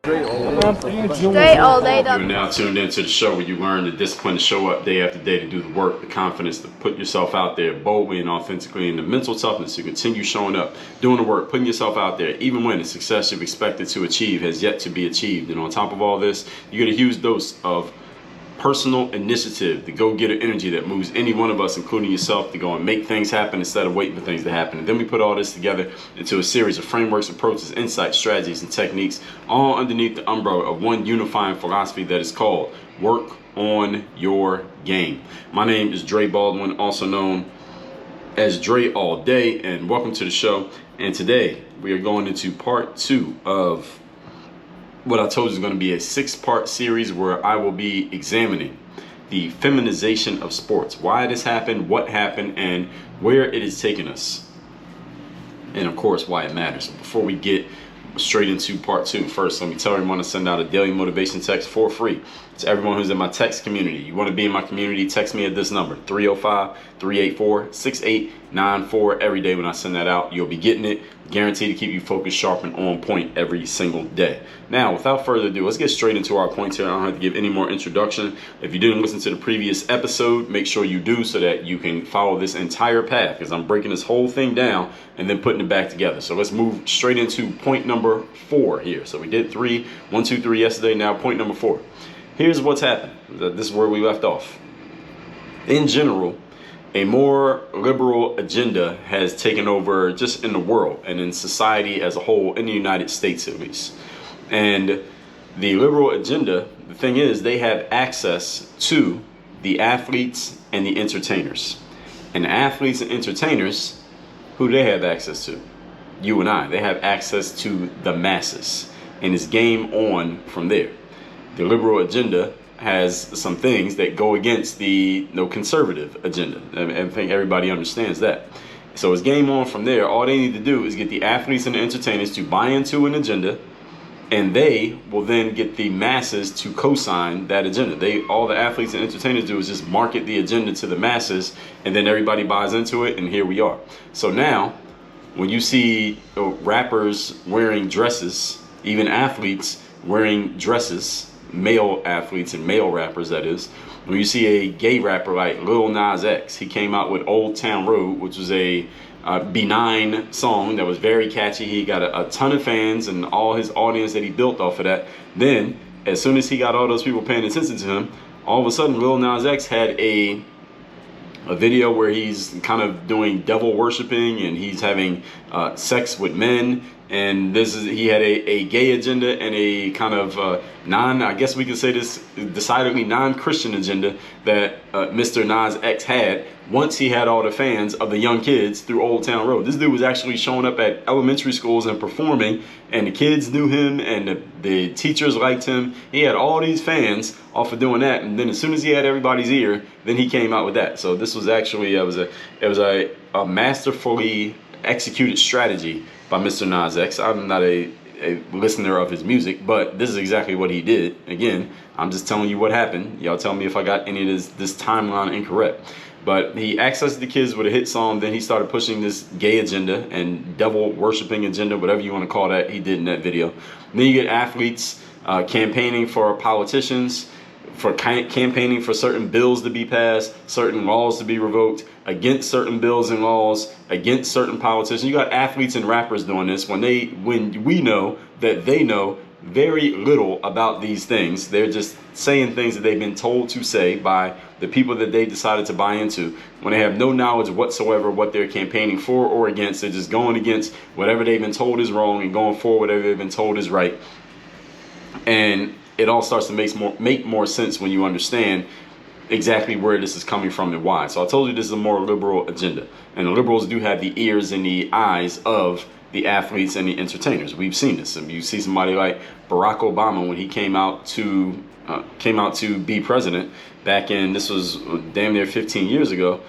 Straight all day. You're now tuned into the show where you learn the discipline to show up day after day, to do the work, the confidence to put yourself out there boldly and authentically, and the mental toughness to continue showing up, doing the work, putting yourself out there, even when the success you've expected to achieve has yet to be achieved. And on top of all this, you get a huge dose of personal initiative, the go-getter energy that moves any one of us, including yourself, to go and make things happen instead of waiting for things to happen. And then we put all this together into a series of frameworks, approaches, insights, strategies, and techniques, all underneath the umbrella of one unifying philosophy that is called work on your game. My name is Dre Baldwin, also known as Dre All Day, and welcome to the show. And today we are going into part 2 of what I told you is going to be a 6-part series where I will be examining the feminization of sports, why this happened, what happened, and where it is taking us, and of course why it matters. So before we get straight into part 2, first let me tell everyone to send out a daily motivation text for free to everyone who's in my text community. You want to be in my community, text me at this number, 305-384-6894. Every day when I send that out, you'll be getting it, guaranteed to keep you focused, sharp, and on point every single day. Now, without further ado, let's get straight into our points here. I don't have to give any more introduction. If you didn't listen to the previous episode, make sure you do so that you can follow this entire path, because I'm breaking this whole thing down and then putting it back together. So let's move straight into point number 4 here. So we did 3, 1, 2, 3 yesterday. Now point number 4. Here's what's happened. This is where we left off. In general, a more liberal agenda has taken over just in the world and in society as a whole, in the United States at least. And the liberal agenda, the thing is, they have access to the athletes and the entertainers. And the athletes and entertainers, who do they have access to? You and I. They have access to the masses. And it's game on from there. The liberal agenda has some things that go against the conservative agenda. I think everybody understands that. So it's game on from there. All they need to do is get the athletes and the entertainers to buy into an agenda, and they will then get the masses to co-sign that agenda. All the athletes and entertainers do is just market the agenda to the masses, and then everybody buys into it, and here we are. So now, when you see rappers wearing dresses, even athletes wearing dresses, male athletes and male rappers, that is, when you see a gay rapper like Lil Nas X, he came out with Old Town Road, which was a benign song that was very catchy. He got a ton of fans and all his audience that he built off of that. Then, as soon as he got all those people paying attention to him, all of a sudden Lil Nas X had a video where he's kind of doing devil worshiping and he's having sex with men. And he had a gay agenda and a kind of I guess we could say this, decidedly non-Christian agenda that Mr. Nas X had once he had all the fans of the young kids through Old Town Road. This dude was actually showing up at elementary schools and performing, and the kids knew him and the teachers liked him. He had all these fans off of doing that, and then as soon as he had everybody's ear, then he came out with that. So this was actually it was a masterfully executed strategy by Mr. Nas X. I'm not a listener of his music, but this is exactly what he did. Again, I'm just telling you what happened. Y'all tell me if I got any of this timeline incorrect. But he accessed the kids with a hit song. Then he started pushing this gay agenda and devil worshiping agenda, whatever you want to call that, he did in that video. Then you get athletes campaigning for politicians, for campaigning for certain bills to be passed, certain laws to be revoked, against certain bills and laws, against certain politicians. You got athletes and rappers doing this when we know that they know very little about these things. They're just saying things that they've been told to say by the people that they decided to buy into, when they have no knowledge whatsoever what they're campaigning for or against. They're just going against whatever they've been told is wrong and going for whatever they've been told is right. And it all starts to make more sense when you understand exactly where this is coming from and why. So I told you this is a more liberal agenda, and the liberals do have the ears and the eyes of the athletes and the entertainers. We've seen this. And you see somebody like Barack Obama when he came out to be president back in, this was damn near 15 years ago.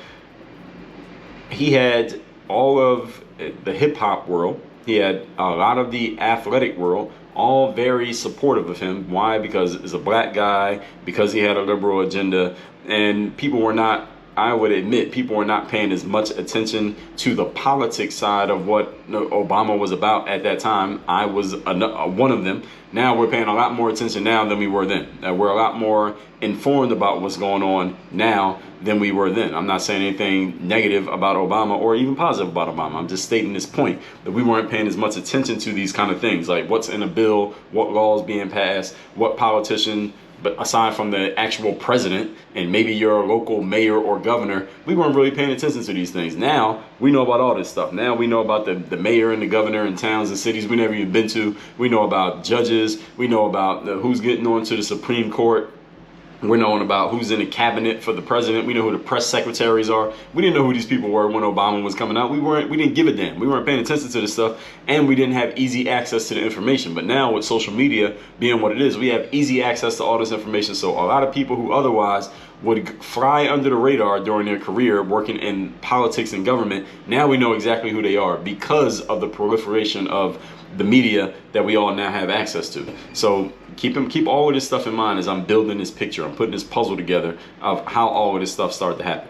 He had all of the hip hop world. He had a lot of the athletic world, all very supportive of him. Why? Because he's a black guy, because he had a liberal agenda, and people were not I would admit people were not paying as much attention to the politics side of what Obama was about at that time. I was one of them. Now we're paying a lot more attention now than we were then. We're a lot more informed about what's going on now than we were then. I'm not saying anything negative about Obama or even positive about Obama. I'm just stating this point that we weren't paying as much attention to these kind of things, like what's in a bill, what laws being passed, what politician, but aside from the actual president and maybe your local mayor or governor, we weren't really paying attention to these things. Now we know about all this stuff. Now we know about the mayor and the governor in towns and cities we never even been to. We know about judges. We know about who's getting on to the Supreme Court. We're knowing about who's in the cabinet for the president. We know who the press secretaries are. We didn't know who these people were when Obama was coming out. We didn't give a damn. We weren't paying attention to this stuff, and we didn't have easy access to the information. But now with social media being what it is, we have easy access to all this information. So a lot of people who otherwise would fly under the radar during their career working in politics and government, now we know exactly who they are because of the proliferation of the media that we all now have access to. So keep all of this stuff in mind as I'm building this picture. I'm putting this puzzle together of how all of this stuff started to happen.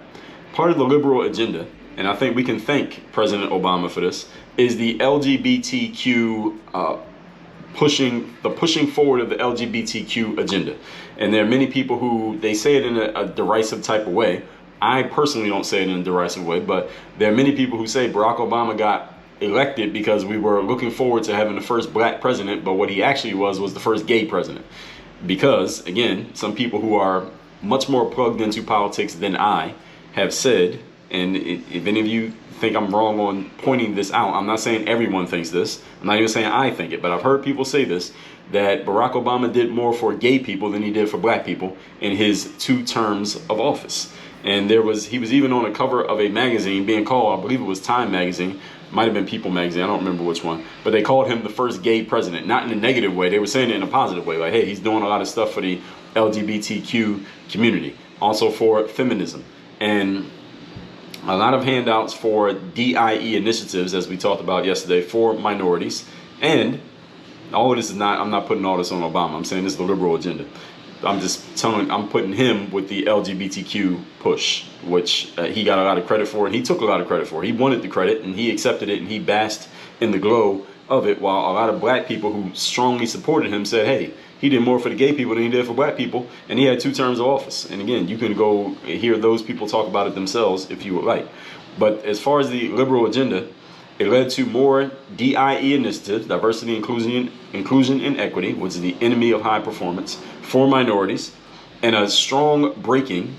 Part of the liberal agenda, and I think we can thank President Obama for this, is the LGBTQ pushing forward of the LGBTQ agenda. And there are many people who they say it in a derisive type of way. I personally don't say it in a derisive way, but there are many people who say Barack Obama got elected because we were looking forward to having the first black president, but what he actually was the first gay president. Because, again, some people who are much more plugged into politics than I have said, and if any of you think I'm wrong on pointing this out, I'm not saying everyone thinks this, I'm not even saying I think it, but I've heard people say this, that Barack Obama did more for gay people than he did for black people in his 2 terms of office. And he was even on a cover of a magazine being called, I believe it was Time magazine, might have been People magazine, I don't remember which one, but they called him the first gay president, not in a negative way. They were saying it in a positive way, like, hey, he's doing a lot of stuff for the LGBTQ community, also for feminism, and a lot of handouts for DIE initiatives, as we talked about yesterday, for minorities. And all of this is not, I'm not putting all this on Obama. I'm saying this is the liberal agenda. I'm putting him with the LGBTQ push, which he got a lot of credit for, and he took a lot of credit for. He wanted the credit, and he accepted it, and he basked in the glow of it, while a lot of black people who strongly supported him said, hey, he did more for the gay people than he did for black people, and he had 2 terms of office. And again, you can go hear those people talk about it themselves if you would like. But as far as the liberal agenda, it led to more DIE initiatives, diversity, inclusion, and equity, which is the enemy of high performance, for minorities, and a strong breaking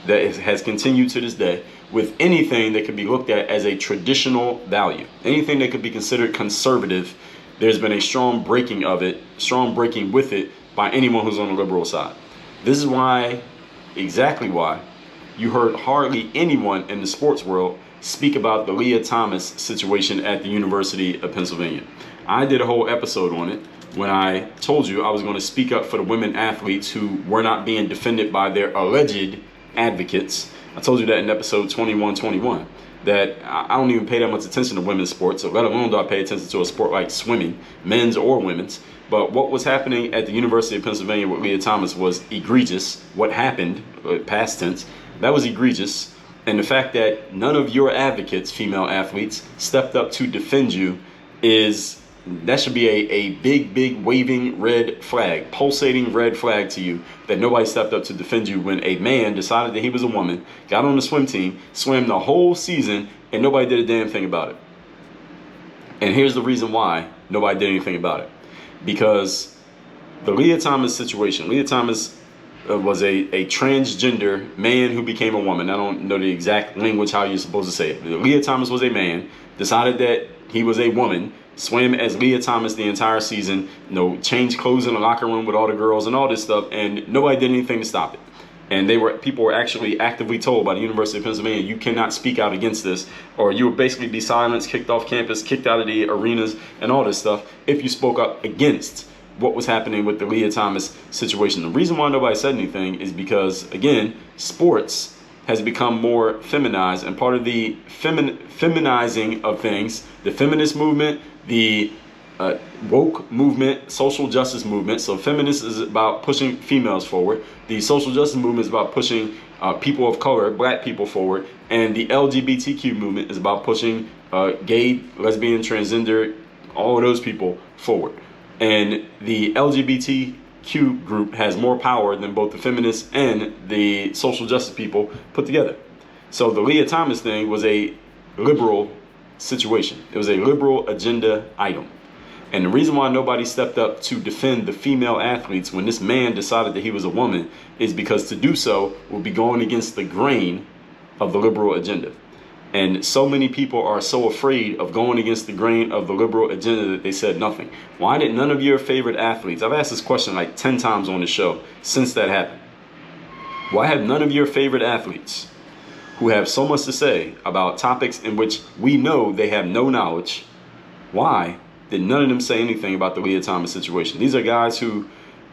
that has continued to this day with anything that could be looked at as a traditional value. Anything that could be considered conservative, there's been a strong breaking with it by anyone who's on the liberal side. This is why, exactly why, you heard hardly anyone in the sports world speak about the Leah Thomas situation at the University of Pennsylvania. I did a whole episode on it when I told you I was going to speak up for the women athletes who were not being defended by their alleged advocates. I told you that in episode 2121, that I don't even pay that much attention to women's sports, let alone do I pay attention to a sport like swimming, men's or women's. But what was happening at the University of Pennsylvania with Leah Thomas was egregious. What happened, past tense, that was egregious. And the fact that none of your advocates, female athletes, stepped up to defend you that should be a big waving red flag, pulsating red flag to you, that nobody stepped up to defend you when a man decided that he was a woman, got on the swim team, swam the whole season, and nobody did a damn thing about it. And here's the reason why nobody did anything about it. Because the Leah Thomas situation, Leah Thomas was a transgender man who became a woman. I don't know the exact language how you're supposed to say it. Leah Thomas was a man, decided that he was a woman, swam as Leah Thomas the entire season, changed clothes in the locker room with all the girls and all this stuff, and nobody did anything to stop it. And people were actually actively told by the University of Pennsylvania, you cannot speak out against this, or you would basically be silenced, kicked off campus, kicked out of the arenas and all this stuff if you spoke up against what was happening with the Leah Thomas situation. The reason why nobody said anything is because, again, sports has become more feminized, and part of the feminizing of things, the feminist movement, the woke movement, social justice movement. So feminist is about pushing females forward. The social justice movement is about pushing people of color, black people forward, and the LGBTQ movement is about pushing gay, lesbian, transgender, all of those people forward. And the LGBTQ group has more power than both the feminists and the social justice people put together. So the Leah Thomas thing was a liberal situation. It was a liberal agenda item. And the reason why nobody stepped up to defend the female athletes when this man decided that he was a woman is because to do so would be going against the grain of the liberal agenda. And so many people are so afraid of going against the grain of the liberal agenda that they said nothing. Why did none of your favorite athletes, I've asked this question like 10 times on the show since that happened. Why have none of your favorite athletes who have so much to say about topics in which we know they have no knowledge, why did none of them say anything about the Leah Thomas situation? These are guys who,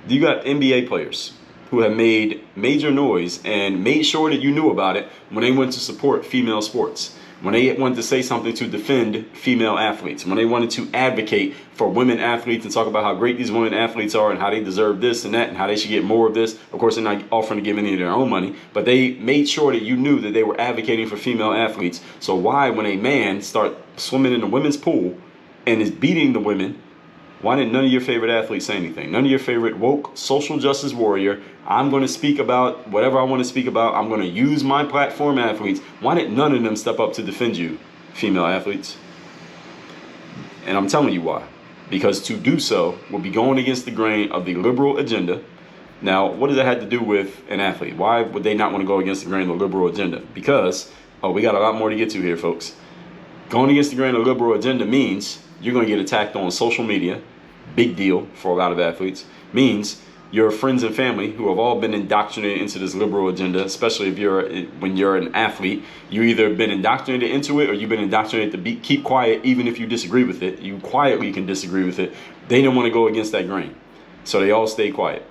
you got NBA players who have made major noise and made sure that you knew about it when they went to support female sports, when they wanted to say something to defend female athletes, when they wanted to advocate for women athletes and talk about how great these women athletes are and how they deserve this and that and how they should get more of this. Of course, they're not offering to give any of their own money, but they made sure that you knew that they were advocating for female athletes. So why, when a man start swimming in the women's pool and is beating the women, why didn't none of your favorite athletes say anything? None of your favorite woke social justice warrior, I'm going to speak about whatever I want to speak about, I'm going to use my platform athletes. Why did none of them step up to defend you, female athletes? And I'm telling you why. Because to do so would be going against the grain of the liberal agenda. Now, what does that have to do with an athlete? Why would they not want to go against the grain of the liberal agenda? Because, we got a lot more to get to here, folks. Going against the grain of the liberal agenda means you're going to get attacked on social media. Big deal for a lot of athletes. Means your friends and family who have all been indoctrinated into this liberal agenda, especially when you're an athlete, you either been indoctrinated into it or you've been indoctrinated to keep quiet even if you disagree with it. You quietly can disagree with it. They don't want to go against that grain. So they all stay quiet.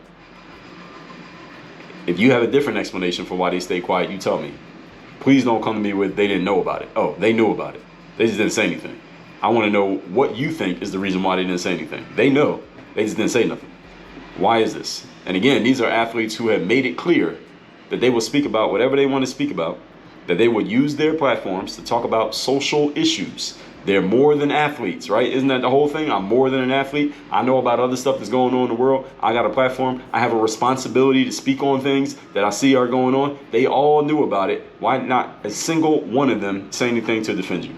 If you have a different explanation for why they stay quiet, you tell me. Please don't come to me with they didn't know about it. Oh, they knew about it. They just didn't say anything. I want to know what you think is the reason why they didn't say anything. They know. They just didn't say nothing. Why is this? And again, these are athletes who have made it clear that they will speak about whatever they want to speak about, that they will use their platforms to talk about social issues. They're more than athletes, right? Isn't that the whole thing? I'm more than an athlete. I know about other stuff that's going on in the world. I got a platform. I have a responsibility to speak on things that I see are going on. They all knew about it. Why not a single one of them say anything to defend you?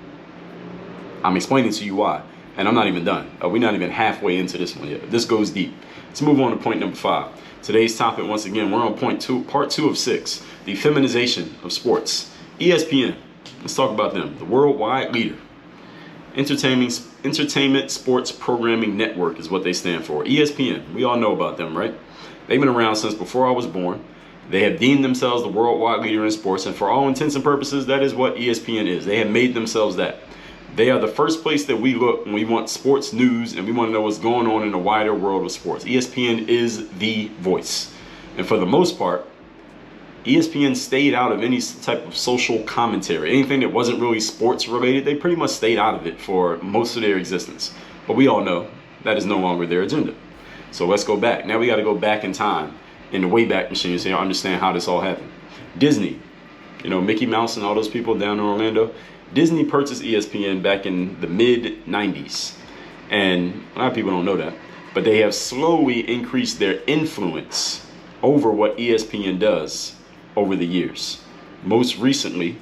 I'm explaining to you why. And I'm not even done. We're not even halfway into this one yet. This goes deep. Let's move on to point number 5. Today's topic, once again, we're on part 2 of 6. The feminization of sports. ESPN. Let's talk about them. The worldwide leader. Entertainment Sports Programming Network is what they stand for. ESPN. We all know about them, right? They've been around since before I was born. They have deemed themselves the worldwide leader in sports. And for all intents and purposes, that is what ESPN is. They have made themselves that. They are the first place that we look when we want sports news and we want to know what's going on in the wider world of sports. ESPN is the voice. And for the most part, ESPN stayed out of any type of social commentary. Anything that wasn't really sports related, they pretty much stayed out of it for most of their existence. But we all know that is no longer their agenda. So let's go back. Now we got to go back in time in the Wayback Machine so you understand how this all happened. Disney, Mickey Mouse and all those people down in Orlando. Disney purchased ESPN back in the mid-90s. And a lot of people don't know that. But they have slowly increased their influence over what ESPN does over the years. Most recently,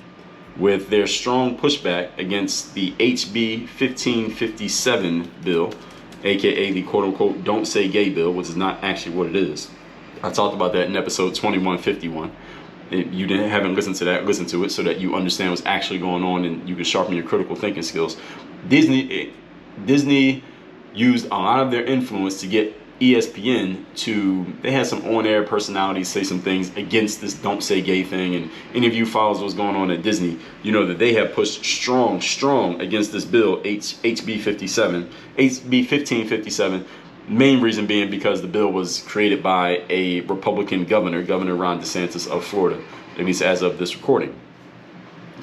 with their strong pushback against the HB 1557 bill, aka the quote-unquote don't say gay bill, which is not actually what it is. I talked about that in episode 2151. If you haven't listened to that, listen to it so that you understand what's actually going on and you can sharpen your critical thinking skills. Disney used a lot of their influence to get ESPN they had some on-air personalities say some things against this don't say gay thing. And any of you follows what's going on at Disney, you know that they have pushed strong against this bill, HB 1557. Main reason being because the bill was created by a Republican governor, Governor Ron DeSantis of Florida, at least as of this recording.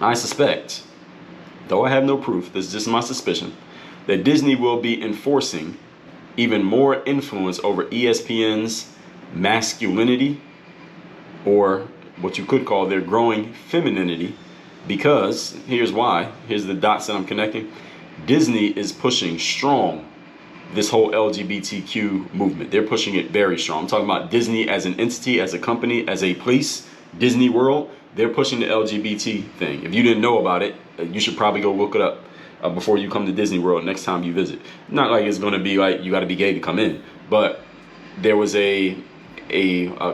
I suspect, though I have no proof, this is just my suspicion, that Disney will be enforcing even more influence over ESPN's masculinity or what you could call their growing femininity, because here's why. Here's the dots that I'm connecting. Disney is pushing strong this whole LGBTQ movement. They're pushing it very strong. I'm talking about Disney as an entity, as a company, as a place, Disney World. They're pushing the LGBT thing. If you didn't know about it, you should probably go look it up before you come to Disney World next time you visit. Not like it's going to be like you got to be gay to come in, but there was a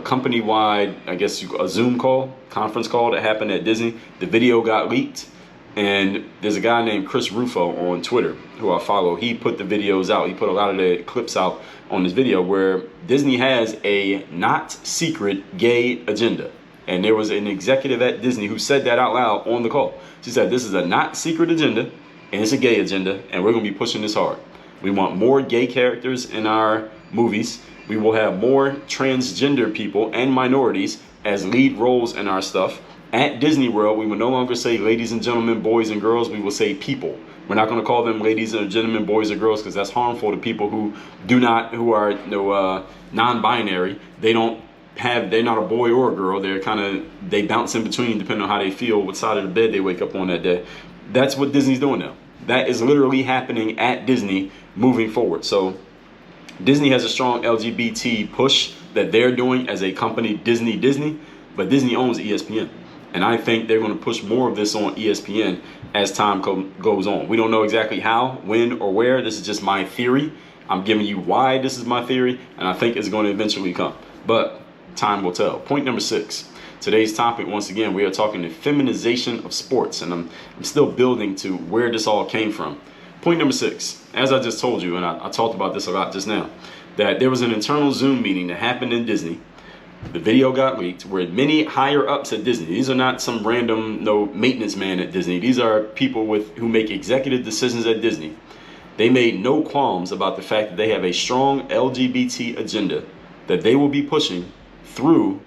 company-wide, I guess, a Zoom call, conference call that happened at Disney. The video got leaked. And there's a guy named Chris Rufo on Twitter who I follow. He put the videos out. He put a lot of the clips out on this video where Disney has a not secret gay agenda. And there was an executive at Disney who said that out loud on the call. She said, this is a not secret agenda and it's a gay agenda, and we're going to be pushing this hard. We want more gay characters in our movies. We will have more transgender people and minorities as lead roles in our stuff. At Disney World, we will no longer say ladies and gentlemen, boys and girls. We will say people. We're not going to call them ladies and gentlemen, boys or girls, because that's harmful to people who are non-binary. They're not a boy or a girl. They bounce in between depending on how they feel, what side of the bed they wake up on that day. That's what Disney's doing now. That is literally happening at Disney moving forward. So Disney has a strong LGBT push that they're doing as a company, Disney, but Disney owns ESPN. And I think they're going to push more of this on ESPN as time goes on. We don't know exactly how, when, or where. This is just my theory. I'm giving you why this is my theory, and I think it's going to eventually come. But time will tell. Point number 6. Today's topic, once again, we are talking the feminization of sports. And I'm still building to where this all came from. Point number 6. As I just told you, and I talked about this a lot just now, that there was an internal Zoom meeting that happened in Disney. The video got leaked where many higher ups at Disney, these are not some random maintenance man at Disney. These are people who make executive decisions at Disney. They made no qualms about the fact that they have a strong LGBT agenda that they will be pushing through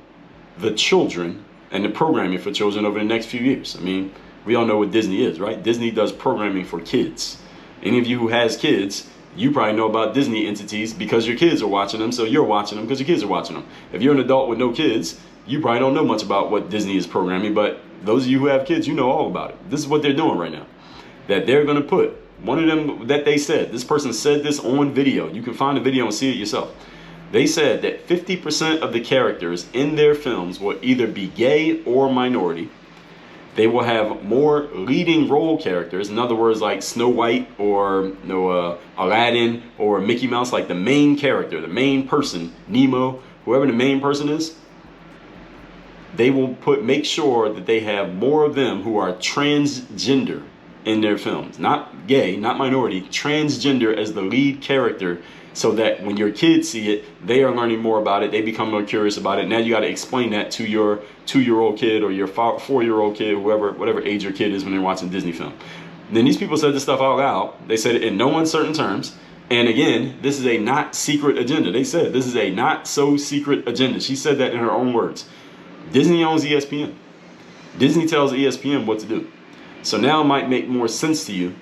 the children and the programming for children over the next few years. I mean, we all know what Disney is, right? Disney does programming for kids. Any of you who has kids, you probably know about Disney entities because your kids are watching them, so you're watching them because your kids are watching them. If you're an adult with no kids, you probably don't know much about what Disney is programming, but those of you who have kids, you know all about it. This is what they're doing right now. That they're going to put, one of them that they said, this person said this on video. You can find the video and see it yourself. They said that 50% of the characters in their films will either be gay or minority. They will have more leading role characters, in other words, like Snow White or Aladdin or Mickey Mouse, like the main character, the main person, Nemo, whoever the main person is. They will make sure that they have more of them who are transgender in their films, not gay, not minority, transgender as the lead character, so that when your kids see it, they are learning more about it. They become more curious about it. Now you got to explain that to your 2-year-old kid or your 4-year-old kid, whatever age your kid is when they're watching Disney film. Then these people said this stuff out loud. They said it in no uncertain terms. And again, this is a not secret agenda. They said this is a not so secret agenda. She said that in her own words. Disney owns ESPN. Disney tells ESPN what to do. So now it might make more sense to you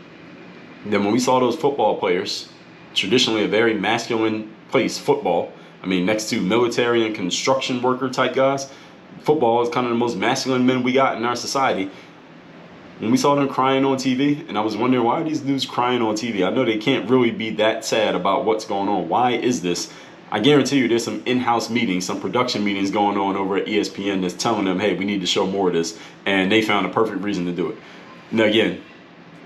than when we saw those football players, traditionally a very masculine place, football. I mean, next to military and construction worker type guys, football is kind of the most masculine men we got in our society. When we saw them crying on TV, and I was wondering, why are these dudes crying on TV? I know they can't really be that sad about what's going on. Why is this? I guarantee you there's some in-house meetings, some production meetings going on over at ESPN that's telling them, hey, we need to show more of this. And they found a perfect reason to do it. Now, again,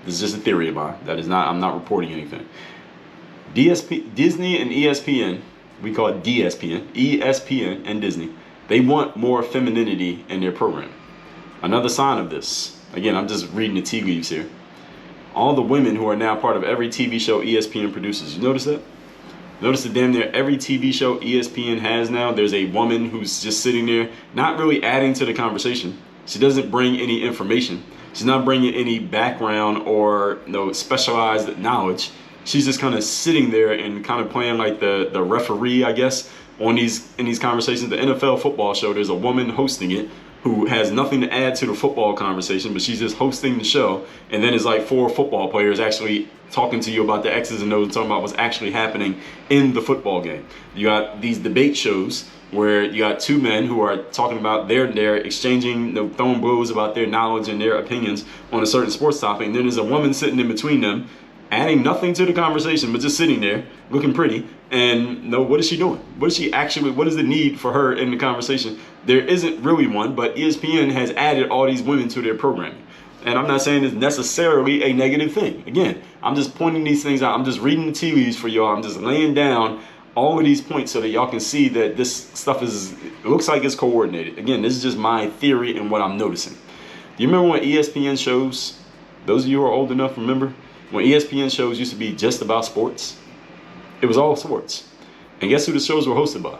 this is just a theory of mine. That is not, I'm not reporting anything. Disney and ESPN, we call it DSPN, ESPN and Disney, they want more femininity in their program. Another sign of this, again, I'm just reading the tea leaves here. All the women who are now part of every TV show ESPN produces. You notice that? Notice that damn near every TV show ESPN has now, there's a woman who's just sitting there, not really adding to the conversation. She doesn't bring any information. She's not bringing any background or specialized knowledge. She's just kind of sitting there and kind of playing like the referee, I guess, in these conversations. The NFL football show, there's a woman hosting it who has nothing to add to the football conversation, but she's just hosting the show, and then it's like 4 football players actually talking to you about the X's and O's and talking about what's actually happening in the football game. You got these debate shows where you got 2 men who are talking about they're exchanging, throwing blows about their knowledge and their opinions on a certain sports topic, and then there's a woman sitting in between them, adding nothing to the conversation, but just sitting there looking pretty. And no, what is she doing? What is the need for her in the conversation? There isn't really one, but ESPN has added all these women to their programming. And I'm not saying it's necessarily a negative thing. Again, I'm just pointing these things out. I'm just reading the tea leaves for y'all. I'm just laying down all of these points so that y'all can see that this stuff looks like it's coordinated. Again, this is just my theory and what I'm noticing. Do you remember when ESPN shows, those of you who are old enough remember, when ESPN shows used to be just about sports? It was all sports. And guess who the shows were hosted by?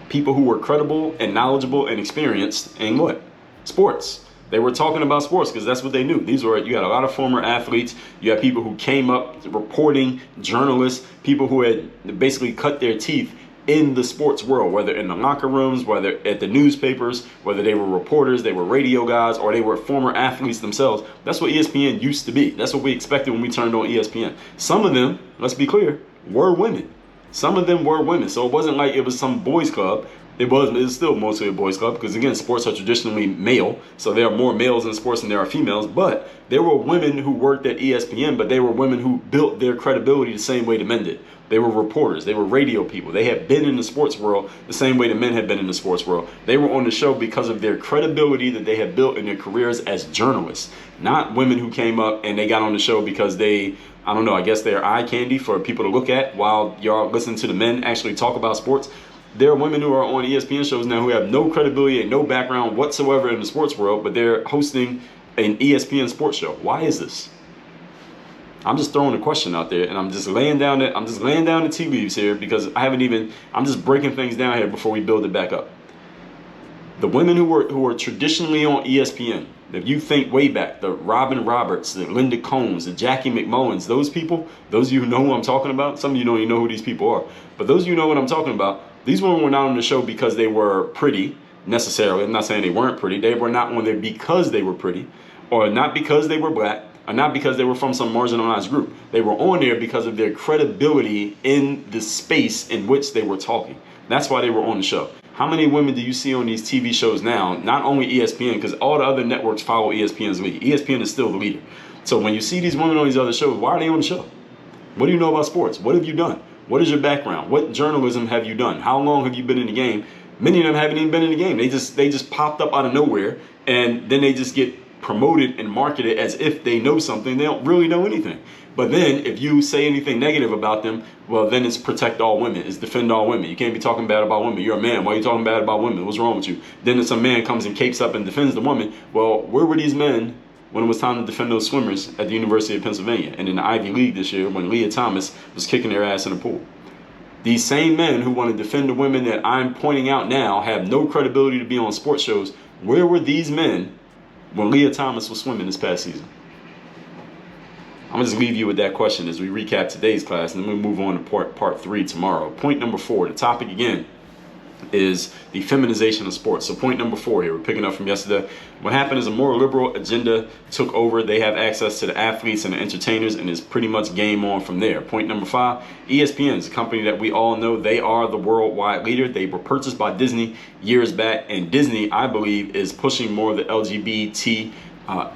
People who were credible and knowledgeable and experienced in what? Sports. They were talking about sports because that's what they knew. You had a lot of former athletes. You had people who came up reporting, journalists, people who had basically cut their teeth in the sports world, whether in the locker rooms, whether at the newspapers, whether they were reporters, they were radio guys, or they were former athletes themselves. That's what ESPN used to be. That's what we expected when we turned on ESPN. Some of them, let's be clear, were women. Some of them were women. So it wasn't like it was some boys club. It's still mostly a boys club because, again, sports are traditionally male. So there are more males in sports than there are females. But there were women who worked at ESPN, but they were women who built their credibility the same way the men did. They were reporters. They were radio people. They had been in the sports world the same way the men had been in the sports world. They were on the show because of their credibility that they had built in their careers as journalists. Not women who came up and they got on the show because I guess they're eye candy for people to look at while y'all listen to the men actually talk about sports. There are women who are on ESPN shows now who have no credibility and no background whatsoever in the sports world, but they're hosting an ESPN sports show. Why is this? I'm just throwing a question out there, and I'm just laying down the tea leaves here because I'm just breaking things down here before we build it back up. The women who were traditionally on ESPN, if you think way back, the Robin Roberts, the Linda Combs, the Jackie McMullins, those people, those of you who know who I'm talking about, some of you don't even know who these people are, but those of you who know what I'm talking about, these women were not on the show because they were pretty, necessarily. I'm not saying they weren't pretty. They were not on there because they were pretty, or not because they were black, or not because they were from some marginalized group. They were on there because of their credibility in the space in which they were talking. That's why they were on the show. How many women do you see on these TV shows now? Not only ESPN, because all the other networks follow ESPN's lead. ESPN is still the leader. So when you see these women on these other shows, why are they on the show? What do you know about sports? What have you done? What is your background? What journalism have you done? How long have you been in the game? Many of them haven't even been in the game. They just popped up out of nowhere, and then they just get promoted and marketed as if they know something. They don't really know anything. But then if you say anything negative about them, well, then it's protect all women. It's defend all women. You can't be talking bad about women. You're a man. Why are you talking bad about women? What's wrong with you? Then if some man comes and capes up and defends the woman, well, where were these men when it was time to defend those swimmers at the University of Pennsylvania and in the Ivy League this year when Leah Thomas was kicking their ass in the pool? These same men who want to defend the women that I'm pointing out now have no credibility to be on sports shows. Where were these men when Leah Thomas was swimming this past season? I'm going to just leave you with that question as we recap today's class, and then we'll move on to part 3 tomorrow. Point number 4, the topic again is the feminization of sports. So point number 4 here, we're picking up from yesterday. What happened is a more liberal agenda took over. They have access to the athletes and the entertainers, and it's pretty much game on from there. Point number 5, ESPN is a company that we all know. They are the worldwide leader. They were purchased by Disney years back, and Disney, I believe, is pushing more of the LGBT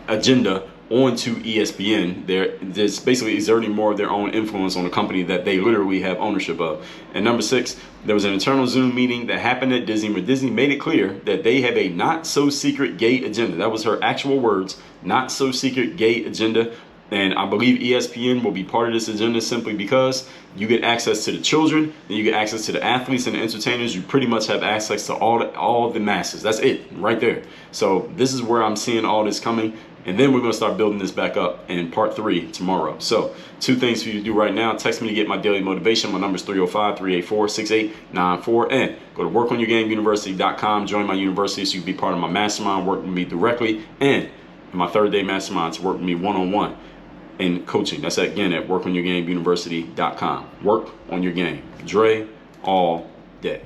agenda onto ESPN. They're just basically exerting more of their own influence on a company that they literally have ownership of. And number 6, there was an internal Zoom meeting that happened at Disney where Disney made it clear that they have a not so secret gay agenda. That was her actual words, not so secret gay agenda. And I believe ESPN will be part of this agenda simply because you get access to the children, and you get access to the athletes and the entertainers. You pretty much have access to all the masses. That's it right there. So this is where I'm seeing all this coming. And then we're going to start building this back up in part 3 tomorrow. So 2 things for you to do right now. Text me to get my daily motivation. My number is 305-384-6894. And go to workonyourgameuniversity.com. Join my university so you can be part of my mastermind, work with me directly. And my 3rd-day mastermind to work with me one-on-one in coaching. That's again at workonyourgameuniversity.com. Work on your game. Dre all day.